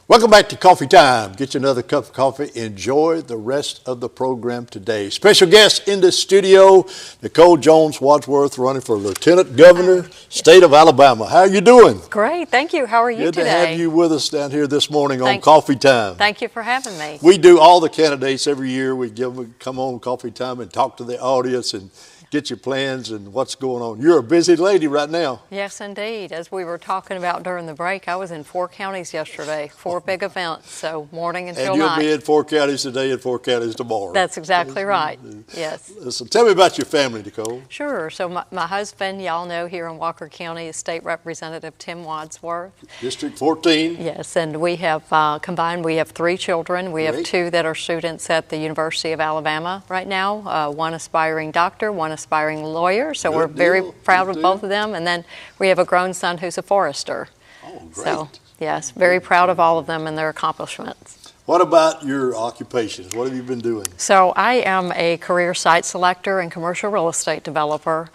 Welcome back to Coffee Time. Get you another cup of coffee. Enjoy the rest of the program today. Special guest in the studio, Nicole Jones Wadsworth, running for Lieutenant Governor, State of Alabama. How are you doing? Great, thank you. How are you today? Good to have you with us down here this morning on Coffee Time. Thank you for having me. We do all the candidates every year. We give them come on Coffee Time and talk to the audience and get your plans and what's going on. You're a busy lady right now. Yes, indeed. As we were talking about during the break, I was in 4 counties yesterday, 4 big events, so morning until night. And you'll be in 4 counties today and 4 counties tomorrow. That's exactly right, yes. So tell me about your family, Nicole. Sure. So my husband, y'all know here in Walker County, is State Representative Tim Wadsworth. District 14. Yes, and we have combined, we have 3 children. We have 2 that are students at the University of Alabama right now, one aspiring doctor, one aspiring lawyer, so we're very proud of both of them. And then we have a grown son who's a forester. Oh, great. So, yes, very proud of all of them and their accomplishments. What about your occupations? What have you been doing? So I am a career site selector and commercial real estate developer.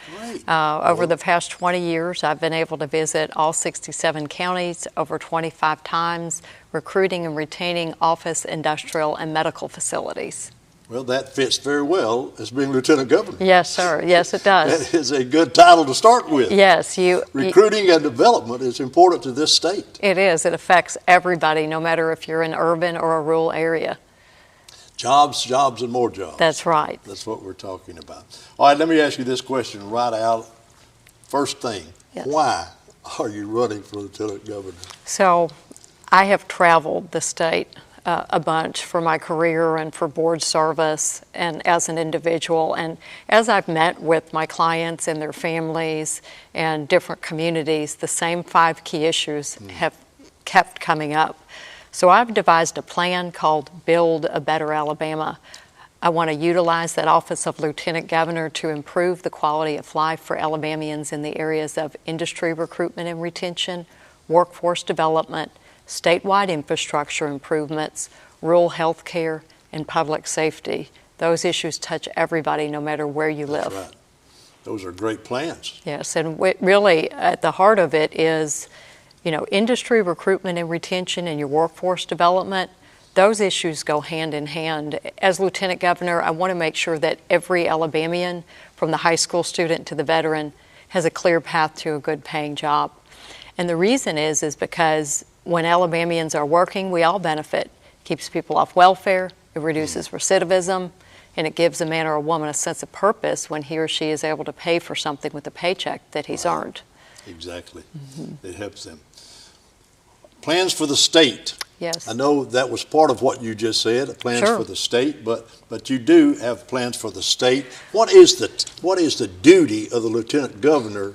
Over the past 20 years, I've been able to visit all 67 counties over 25 times, recruiting and retaining office, industrial, and medical facilities. Well, that fits very well as being Lieutenant Governor. Yes, sir. Yes, it does. That is a good title to start with. Yes. Recruiting and development is important to this state. It is. It affects everybody, no matter if you're in urban or a rural area. Jobs, jobs, and more jobs. That's right. That's what we're talking about. All right, let me ask you this question right out. First thing, why are you running for Lieutenant Governor? So I have traveled the state a bunch for my career and for board service and as an individual. And as I've met with my clients and their families and different communities, the same 5 key issues have kept coming up. So I've devised a plan called Build a Better Alabama. I want to utilize that office of Lieutenant Governor to improve the quality of life for Alabamians in the areas of industry recruitment and retention, workforce development, statewide infrastructure improvements, rural health care, and public safety. Those issues touch everybody, no matter where you live. That's right. Those are great plans. Yes, and really at the heart of it is, industry recruitment and retention and your workforce development. Those issues go hand in hand. As Lieutenant Governor, I want to make sure that every Alabamian, from the high school student to the veteran, has a clear path to a good paying job. And the reason is because when Alabamians are working, we all benefit. It keeps people off welfare, it reduces recidivism, and it gives a man or a woman a sense of purpose when he or she is able to pay for something with a paycheck that he's earned. Exactly. It helps them. Plans for the state. Yes. I know that was part of what you just said, plans for the state, but you do have plans for the state. What is the duty of the Lieutenant Governor?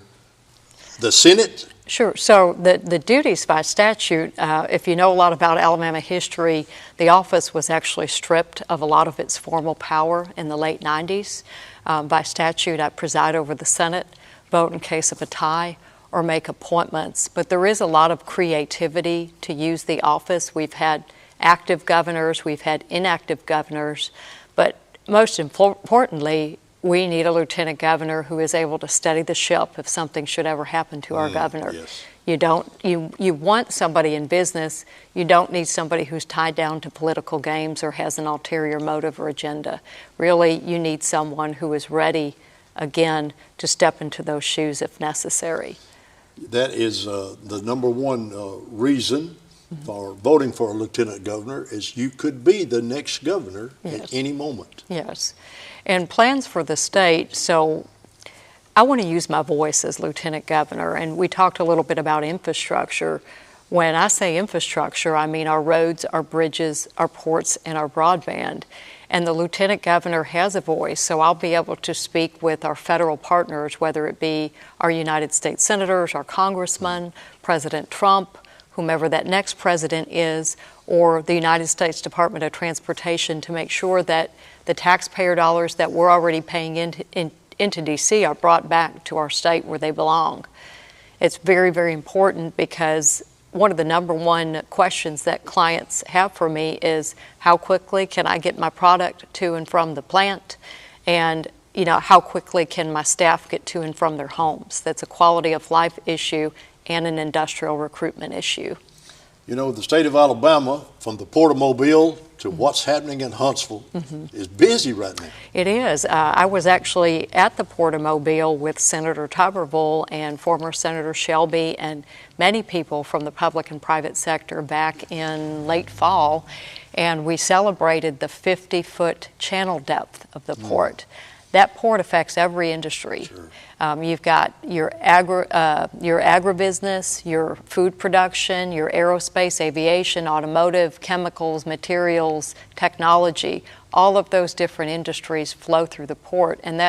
The Senate? Sure. So the duties by statute, if you know a lot about Alabama history, the office was actually stripped of a lot of its formal power in the late 90s. By statute, I preside over the Senate, vote in case of a tie, or make appointments. But there is a lot of creativity to use the office. We've had active governors, we've had inactive governors, but most importantly, we need a Lieutenant Governor who is able to steady the ship if something should ever happen to our governor. Yes. You want somebody in business. You don't need somebody who's tied down to political games or has an ulterior motive or agenda. Really, you need someone who is ready, again, to step into those shoes if necessary. That is the number one reason for voting for a Lieutenant Governor is you could be the next governor at any moment. Yes. And plans for the state, so I want to use my voice as Lieutenant Governor, and we talked a little bit about infrastructure. When I say infrastructure, I mean our roads, our bridges, our ports, and our broadband. And the Lieutenant Governor has a voice, so I'll be able to speak with our federal partners, whether it be our United States senators, our congressmen, President Trump, whomever that next president is, or the United States Department of Transportation, to make sure that the taxpayer dollars that we're already paying into D.C. are brought back to our state where they belong. It's very, very important because one of the number one questions that clients have for me is how quickly can I get my product to and from the plant, and how quickly can my staff get to and from their homes. That's a quality of life issue and an industrial recruitment issue. You know, the state of Alabama, from the Port of Mobile to what's happening in Huntsville, is busy right now. It is. I was actually at the Port of Mobile with Senator Tuberville and former Senator Shelby and many people from the public and private sector back in late fall, and we celebrated the 50-foot channel depth of the port. That port affects every industry. Sure. You've got your agribusiness, your food production, your aerospace, aviation, automotive, chemicals, materials, technology. All of those different industries flow through the port, and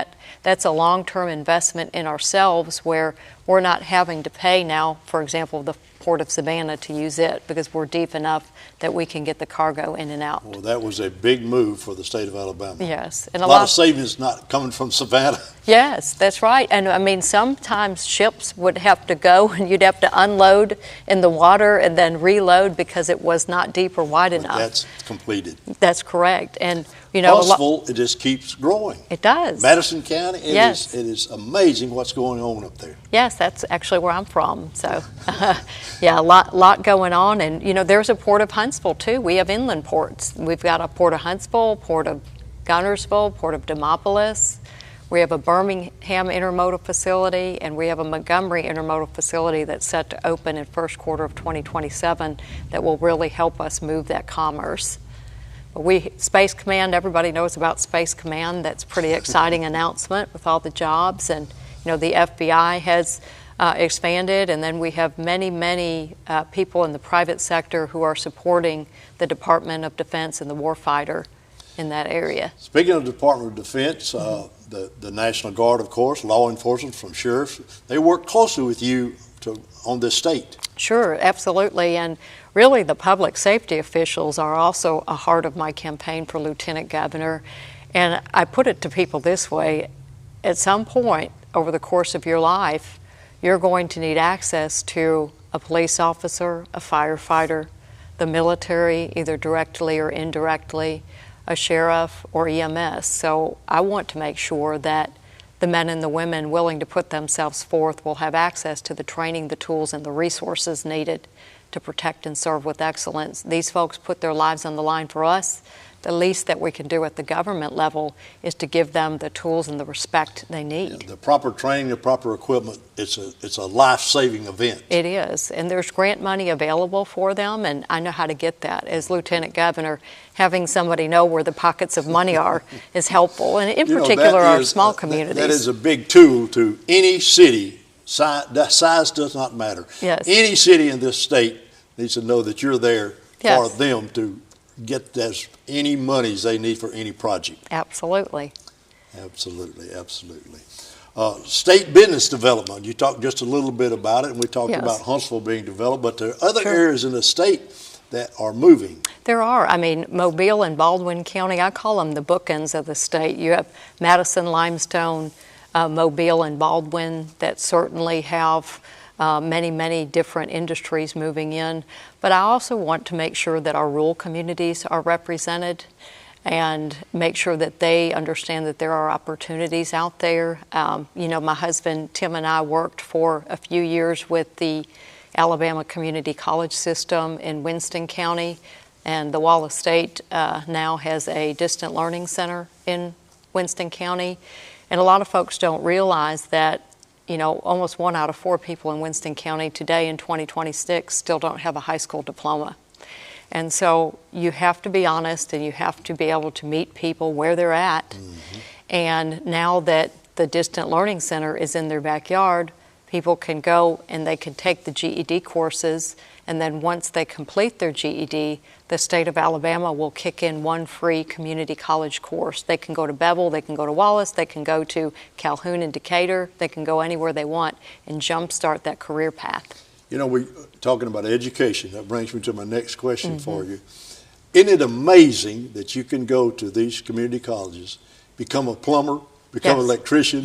that's a long-term investment in ourselves where we're not having to pay now, for example, the Port of Savannah to use it because we're deep enough that we can get the cargo in and out. Well, that was a big move for the state of Alabama. Yes. And a lot of savings not coming from Savannah. Yes, that's right. And I mean, sometimes ships would have to go and you'd have to unload in the water and then reload because it was not deep or wide enough. That's completed. That's correct. And you know, Huntsville, it just keeps growing. It does. Madison County, it Yes. is amazing what's going on up there. Yes, that's actually where I'm from. So, yeah, a lot going on. And, you know, there's a Port of Huntsville, too. We have inland ports. We've got a Port of Huntsville, Port of Gunnersville, Port of Demopolis. We have a Birmingham intermodal facility, and we have a Montgomery intermodal facility that's set to open in first quarter of 2027 that will really help us move that commerce. Space Command, everybody knows about Space Command. That's a pretty exciting announcement with all the jobs. And, you know, the FBI has expanded, and then we have many people in the private sector who are supporting the Department of Defense and the warfighter in that area. Speaking of the Department of Defense, the National Guard, of course, law enforcement from sheriffs, they work closely with you on this state. Sure, absolutely. And really the public safety officials are also a heart of my campaign for Lieutenant Governor. And I put it to people this way: at some point over the course of your life, you're going to need access to a police officer, a firefighter, the military, either directly or indirectly, a sheriff or EMS. So I want to make sure that the men and the women willing to put themselves forth will have access to the training, the tools, and the resources needed to protect and serve with excellence. These folks put their lives on the line for us. The least that we can do at the government level is to give them the tools and the respect they need. Yeah, the proper training, the proper equipment, it's a life-saving event. It is, and there's grant money available for them, and I know how to get that. As Lieutenant Governor, having somebody know where the pockets of money are is helpful, and in particular our small communities. That is a big tool to any city. Size does not matter. Yes. Any city in this state needs to know that you're there Yes. for them to get any monies they need for any project. Absolutely. Absolutely. State business development, you talked just a little bit about it, and we talked Yes. about Huntsville being developed, but there are other Sure. areas in the state that are moving. There are. I mean, Mobile and Baldwin County, I call them the bookends of the state. You have Madison, Limestone, Mobile, and Baldwin that certainly have many different industries moving in. But I also want to make sure that our rural communities are represented and make sure that they understand that there are opportunities out there. You know, my husband Tim and I worked for a few years with the Alabama Community College system in Winston County, and the Wallace State now has a distant learning center in Winston County. And a lot of folks don't realize that, you know, almost 1 out of 4 people in Winston County today in 2026 still don't have a high school diploma. And so you have to be honest and you have to be able to meet people where they're at. Mm-hmm. And now that the Distant Learning Center is in their backyard, people can go and they can take the GED courses, and then once they complete their GED, the state of Alabama will kick in one free community college course. They can go to Bevel, they can go to Wallace, they can go to Calhoun and Decatur, they can go anywhere they want and jumpstart that career path. You know, we're talking about education. That brings me to my next question for you. Isn't it amazing that you can go to these community colleges, become a plumber, become an electrician,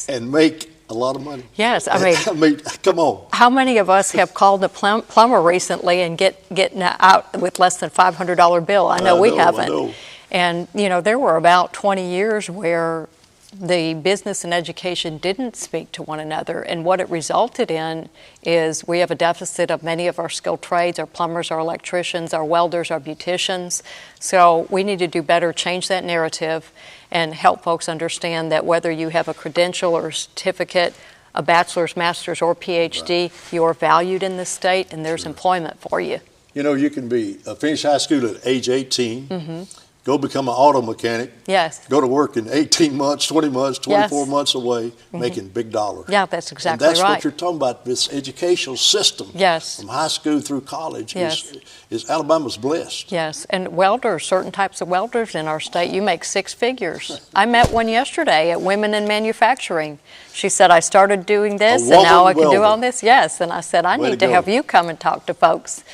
and make a lot of money? Yes, I mean, come on. How many of us have called a plumber recently and getting out with less than $500 bill? I know we haven't. I know. And, you know, there were about 20 years where the business and education didn't speak to one another. And what it resulted in is we have a deficit of many of our skilled trades, our plumbers, our electricians, our welders, our beauticians. So we need to do better, change that narrative, and help folks understand that whether you have a credential or a certificate, a bachelor's, master's, or PhD, right, you are valued in this state and there's employment for you. You know, you can be finish high school at age 18, go become an auto mechanic, yes, go to work in 18 months, 20 months, 24 months away, making big dollars. Yeah, that's exactly and that's right. what you're talking about, this educational system from high school through college is Alabama's blessed. Yes, and welders, certain types of welders in our state, you make six figures. I met one yesterday at Women in Manufacturing. She said, I started doing this and now I can do all this. Yes, and I said, I need to have you come and talk to folks.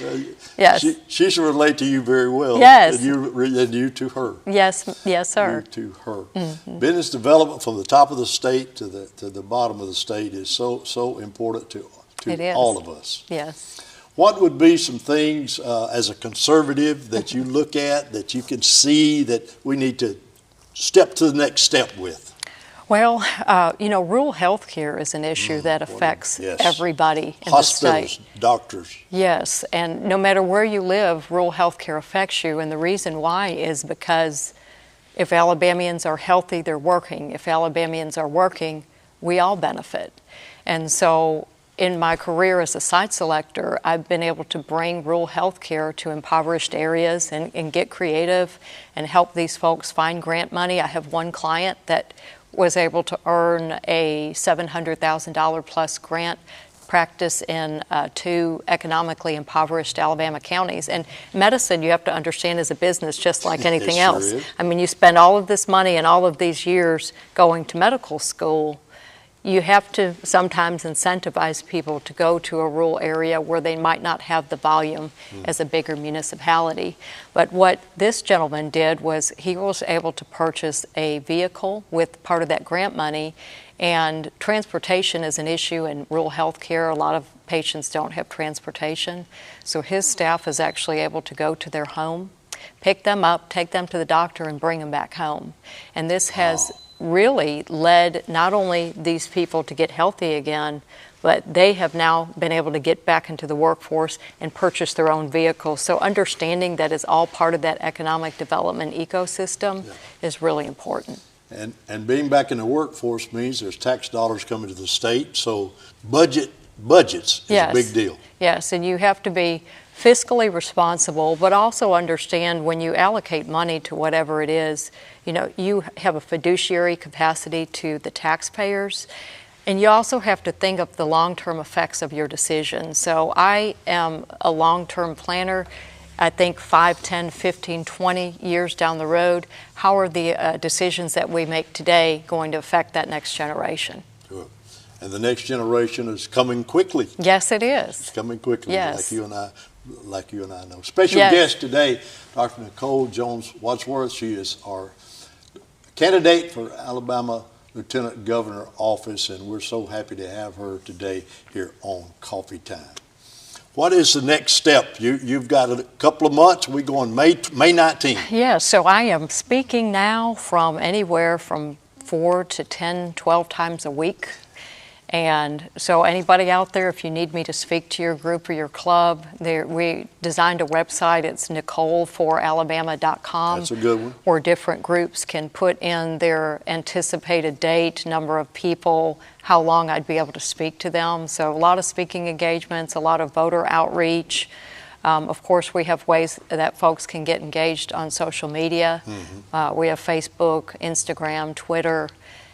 Yes. She should relate to you very well. Yes. And you to her. Yes, yes, sir. You to her. Business development from the top of the state to the bottom of the state is so important to all of us. Yes. What would be some things as a conservative that you look at, that you can see that we need to step to the next step with? Well, you know, rural health care is an issue that affects everybody in the state. Hospitals, doctors. Yes, and no matter where you live, rural health care affects you, and the reason why is because if Alabamians are healthy, they're working. If Alabamians are working, we all benefit. And so in my career as a site selector, I've been able to bring rural health care to impoverished areas and get creative and help these folks find grant money. I have one client that was able to earn a $700,000 plus grant practice in 2 economically impoverished Alabama counties. And medicine, you have to understand, is a business just like anything else. I mean, you spend all of this money and all of these years going to medical school. You have to sometimes incentivize people to go to a rural area where they might not have the volume as a bigger municipality. But what this gentleman did was he was able to purchase a vehicle with part of that grant money, and transportation is an issue in rural health care. A lot of patients don't have transportation. So his staff is actually able to go to their home, pick them up, take them to the doctor, and bring them back home. And this has really led not only these people to get healthy again, but they have now been able to get back into the workforce and purchase their own vehicles. So understanding that is all part of that economic development ecosystem is really important. And being back in the workforce means there's tax dollars coming to the state, so budgets is a big deal. Yes, and you have to be fiscally responsible, but also understand when you allocate money to whatever it is, you know, you have a fiduciary capacity to the taxpayers, and you also have to think of the long-term effects of your decision. So I am a long-term planner. I think 5, 10, 15, 20 years down the road, how are the decisions that we make today going to affect that next generation? Sure. And the next generation is coming quickly. Yes, it is. It's coming quickly, yes, like you and I know. Special guest today, Dr. Nicole Jones Wadsworth. She is our candidate for Alabama Lieutenant Governor office, and we're so happy to have her today here on Coffee Time. What is the next step? You've got a couple of months. We're going May 19th. Yeah, so I am speaking now from anywhere from 4 to 10, 12 times a week. And so anybody out there, if you need me to speak to your group or your club, we designed a website. It's NicoleForAlabama.com. That's a good one. Where different groups can put in their anticipated date, number of people, how long I'd be able to speak to them. So a lot of speaking engagements, a lot of voter outreach. Of course, we have ways that folks can get engaged on social media. We have Facebook, Instagram, Twitter.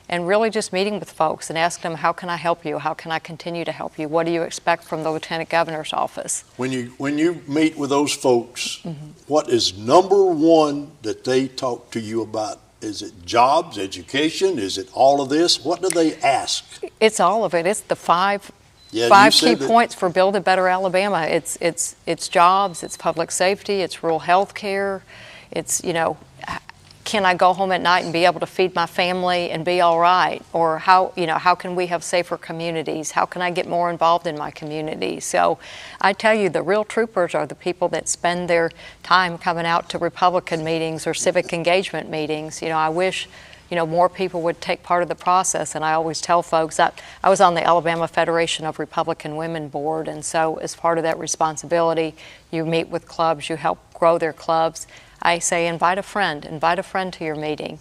And really just meeting with folks and asking them, how can I help you? How can I continue to help you? What do you expect from the Lieutenant Governor's office? When you meet with those folks, what is number one that they talk to you about? Is it jobs, education? Is it all of this? What do they ask? It's all of it. It's the five key points for Build a Better Alabama. It's jobs, it's public safety, it's rural health care, it's, you know, can I go home at night and be able to feed my family and be all right? Or how can we have safer communities? How can I get more involved in my community? So I tell you, the real troopers are the people that spend their time coming out to Republican meetings or civic engagement meetings. You know, I wish, more people would take part of the process. And I always tell folks that I was on the Alabama Federation of Republican Women Board, and so as part of that responsibility, you meet with clubs, you help grow their clubs. I say invite a friend to your meeting,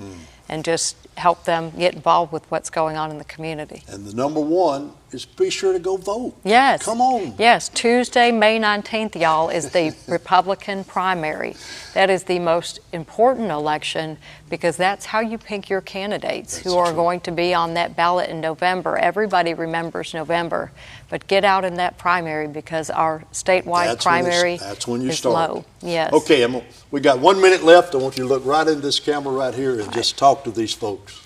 and just help them get involved with what's going on in the community. And the number one is be sure to go vote. Yes. Come on. Yes, Tuesday, May 19th, y'all, is the Republican primary. That is the most important election because that's how you pick your candidates who are going to be on that ballot in November. Everybody remembers November, but get out in that primary because our statewide primary is low. Yes. Okay, we got 1 minute left. I want you to look right in this camera right here and just talk to these folks.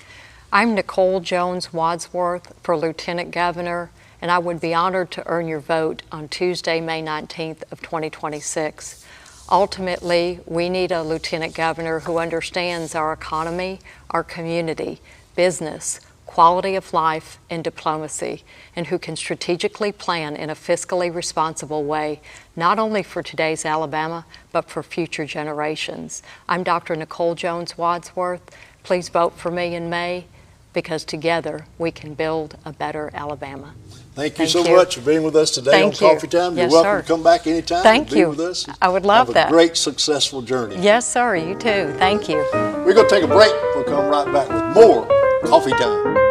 I'm Nicole Jones Wadsworth for Lieutenant Governor, and I would be honored to earn your vote on Tuesday, May 19th of 2026. Ultimately, we need a Lieutenant Governor who understands our economy, our community, business, quality of life, and diplomacy, and who can strategically plan in a fiscally responsible way, not only for today's Alabama, but for future generations. I'm Dr. Nicole Jones Wadsworth. Please vote for me in May, because together we can build a better Alabama. Thank you so much for being with us today on Coffee Time. You're welcome to come back anytime and be with us. I would love that. Have a great, successful journey. Yes, sir. You too. Thank you. We're going to take a break. We'll come right back with more Coffee Time.